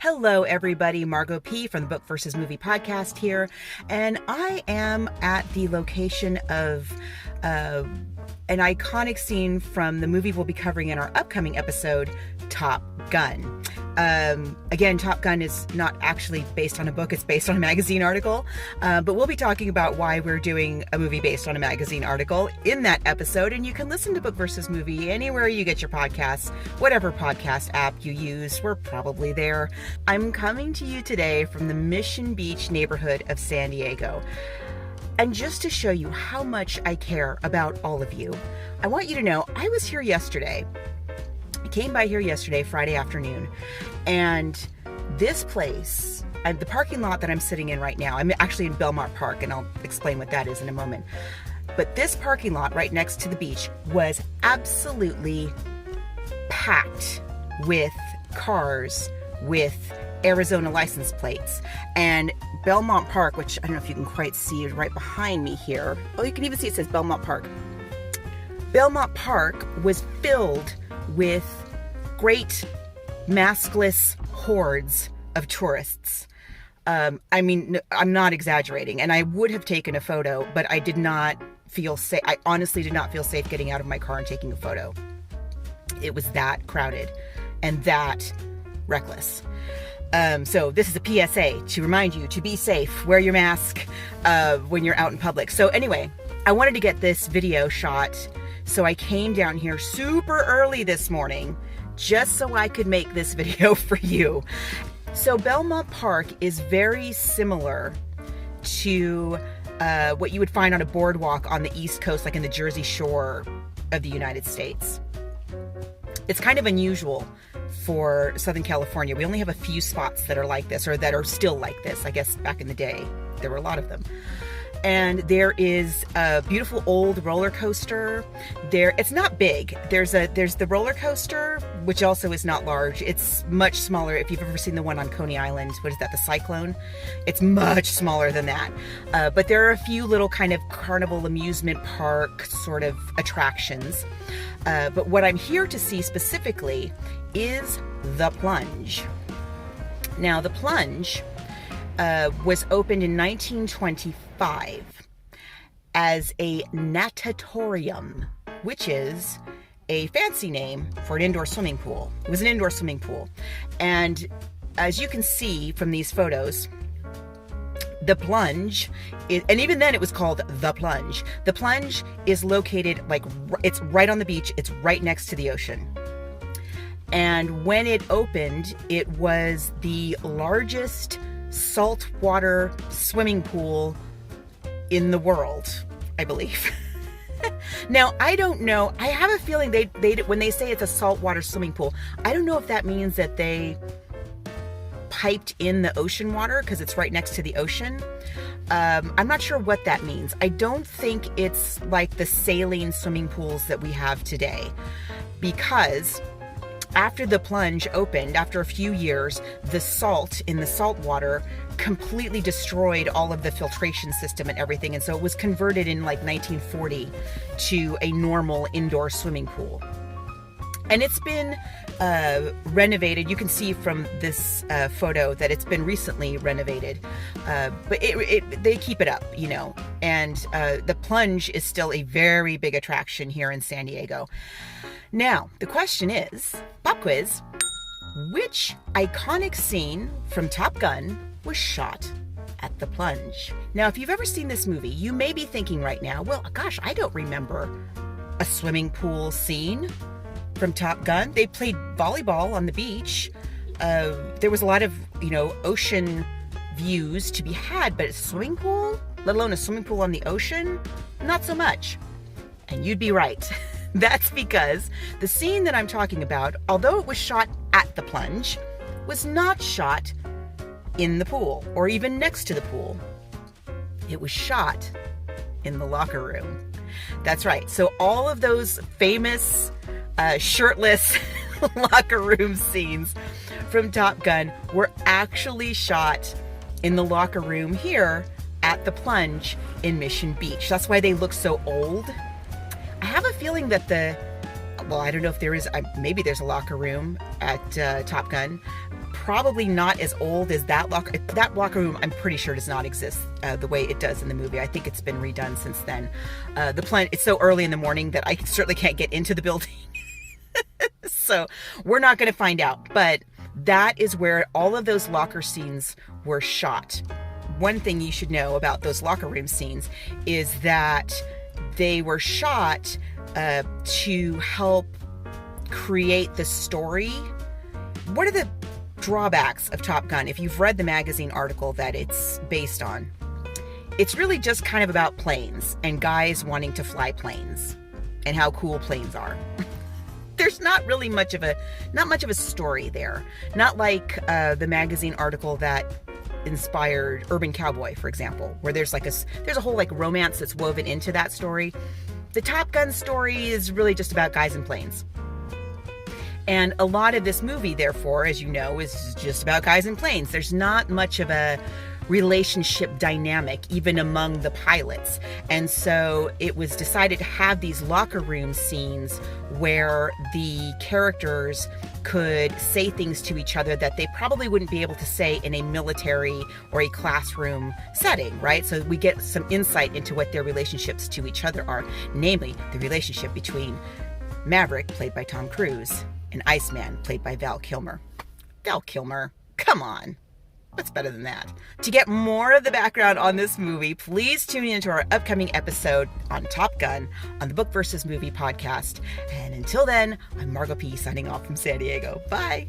Hello, everybody. Margo P from the Book vs. Movie podcast here, and I am at the location of an iconic scene from the movie we'll be covering in our upcoming episode, Top Gun. Again, Top Gun is not actually based on a book, it's based on a magazine article, but we'll be talking about why we're doing a movie based on a magazine article in that episode, and you can listen to Book vs. Movie anywhere you get your podcasts, whatever podcast app you use, we're probably there. I'm coming to you today from the Mission Beach neighborhood of San Diego. And just to show you how much I care about all of you, I want you to know I was here yesterday. I came by here yesterday, Friday afternoon, and this place, the parking lot that I'm sitting in right now, I'm actually in Belmont Park, and I'll explain what that is in a moment. But this parking lot right next to the beach was absolutely packed with cars with Arizona license plates. And Belmont Park, which I don't know if you can quite see, is right behind me here. Oh, you can even see it says Belmont Park. Belmont Park was filled with great maskless hordes of tourists. I mean, I'm not exaggerating, and I would have taken a photo, but I did not feel safe. I honestly did not feel safe getting out of my car and taking a photo. It was that crowded and that reckless. So this is a PSA to remind you to be safe, wear your mask when you're out in public. So anyway, I wanted to get this video shot, so I came down here super early this morning just so I could make this video for you. So Belmont Park is very similar to what you would find on a boardwalk on the East Coast, like in the Jersey Shore of the United States. It's kind of unusual for Southern California. We only have a few spots that are like this, or that are still like this. I guess back in the day, there were a lot of them. And there is a beautiful old roller coaster. It's not big. There's the roller coaster, which also is not large. It's much smaller. If you've ever seen the one on Coney Island, what is that, the Cyclone? It's much smaller than that. But there are a few little kind of carnival amusement park sort of attractions. But what I'm here to see specifically is the Plunge. Now, the Plunge was opened in 1925 as a natatorium, which is a fancy name for an indoor swimming pool. It was an indoor swimming pool. And as you can see from these photos, the Plunge and even then it was called the Plunge. The Plunge is located, it's right on the beach. It's right next to the ocean. And when it opened, it was the largest saltwater swimming pool in the world, I believe. Now, I don't know. I have a feeling they when they say it's a saltwater swimming pool, I don't know if that means that they piped in the ocean water because it's right next to the ocean. I'm not sure what that means. I don't think it's like the saline swimming pools that we have today, because after the Plunge opened, after a few years, the salt in the salt water completely destroyed all of the filtration system and everything. And so it was converted in like 1940 to a normal indoor swimming pool. And it's been renovated. You can see from this photo that it's been recently renovated. But they keep it up, you know. And the Plunge is still a very big attraction here in San Diego. Now, the question is, pop quiz, which iconic scene from Top Gun was shot at the Plunge? Now, if you've ever seen this movie, you may be thinking right now, well, gosh, I don't remember a swimming pool scene from Top Gun. They played volleyball on the beach. There was a lot of, ocean views to be had, but a swimming pool, let alone a swimming pool on the ocean, not so much. And you'd be right. That's because the scene that I'm talking about, although it was shot at the Plunge, was not shot in the pool or even next to the pool. It was shot in the locker room. That's right. So all of those famous shirtless locker room scenes from Top Gun were actually shot in the locker room here at the Plunge in Mission Beach. That's why they look so old. I have a feeling that I don't know if there is, maybe there's a locker room at Top Gun. probably not as old as that locker. That locker room, I'm pretty sure, does not exist the way it does in the movie. I think it's been redone since then. The Plunge, it's so early in the morning that I certainly can't get into the building. So we're not going to find out. But that is where all of those locker scenes were shot. One thing you should know about those locker room scenes is that they were shot to help create the story. What are the drawbacks of Top Gun? If you've read the magazine article that it's based on, it's really just kind of about planes and guys wanting to fly planes and how cool planes are. There's not really much of a story there. Not like the magazine article that inspired Urban Cowboy, for example, where there's a whole like romance that's woven into that story. The Top Gun story is really just about guys and planes. And a lot of this movie, therefore, as you know, is just about guys and planes. There's not much of a relationship dynamic, even among the pilots. And so it was decided to have these locker room scenes where the characters could say things to each other that they probably wouldn't be able to say in a military or a classroom setting, right? So we get some insight into what their relationships to each other are, namely the relationship between Maverick, played by Tom Cruise, and Iceman, played by Val Kilmer. Val Kilmer, come on. What's better than that? To get more of the background on this movie, please tune into our upcoming episode on Top Gun on the Book vs. Movie podcast. And until then, I'm Margo P signing off from San Diego. Bye.